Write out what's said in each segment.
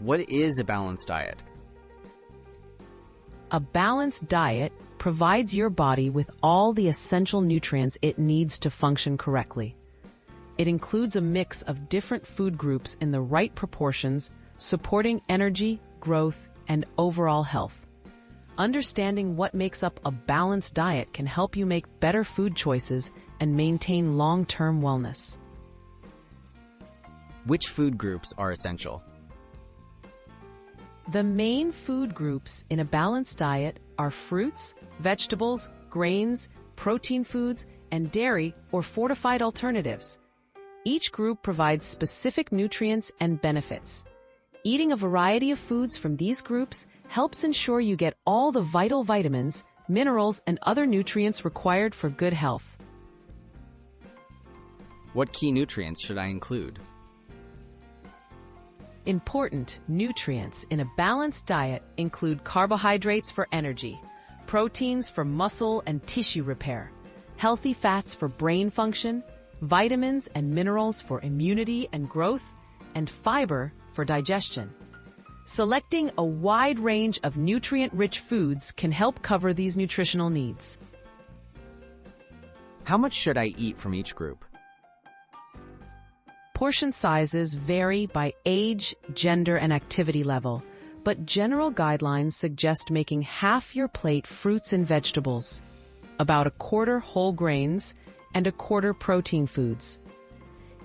What is a balanced diet? A balanced diet provides your body with all the essential nutrients it needs to function correctly. It includes a mix of different food groups in the right proportions, supporting energy, growth, and overall health. Understanding what makes up a balanced diet can help you make better food choices and maintain long-term wellness. Which food groups are essential? The main food groups in a balanced diet are fruits, vegetables, grains, protein foods, and dairy or fortified alternatives. Each group provides specific nutrients and benefits. Eating a variety of foods from these groups helps ensure you get all the vital vitamins, minerals, and other nutrients required for good health. What key nutrients should I include? Important nutrients in a balanced diet include carbohydrates for energy, proteins for muscle and tissue repair, healthy fats for brain function, vitamins and minerals for immunity and growth, and fiber for digestion. Selecting a wide range of nutrient-rich foods can help cover these nutritional needs. How much should I eat from each group? Portion sizes vary by age, gender, and activity level, but general guidelines suggest making half your plate fruits and vegetables, about a quarter whole grains, and a quarter protein foods.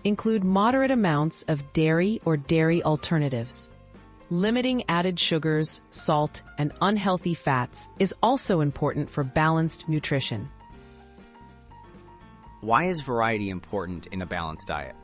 Include moderate amounts of dairy or dairy alternatives. Limiting added sugars, salt, and unhealthy fats is also important for balanced nutrition. Why is variety important in a balanced diet?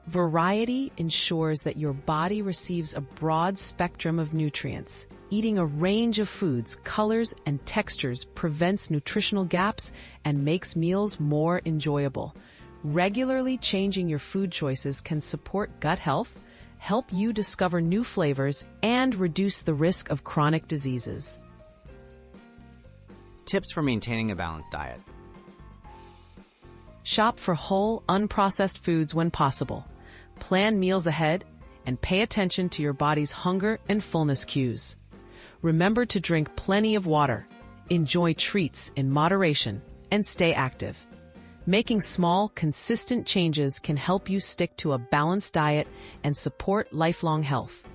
Variety ensures that your body receives a broad spectrum of nutrients. Eating a range of foods, colors, and textures prevents nutritional gaps and makes meals more enjoyable. Regularly changing your food choices can support gut health, help you discover new flavors, and reduce the risk of chronic diseases. Tips for maintaining a balanced diet. Shop for whole, unprocessed foods when possible. Plan meals ahead and pay attention to your body's hunger and fullness cues. Remember to drink plenty of water, enjoy treats in moderation, and stay active. Making small, consistent changes can help you stick to a balanced diet and support lifelong health.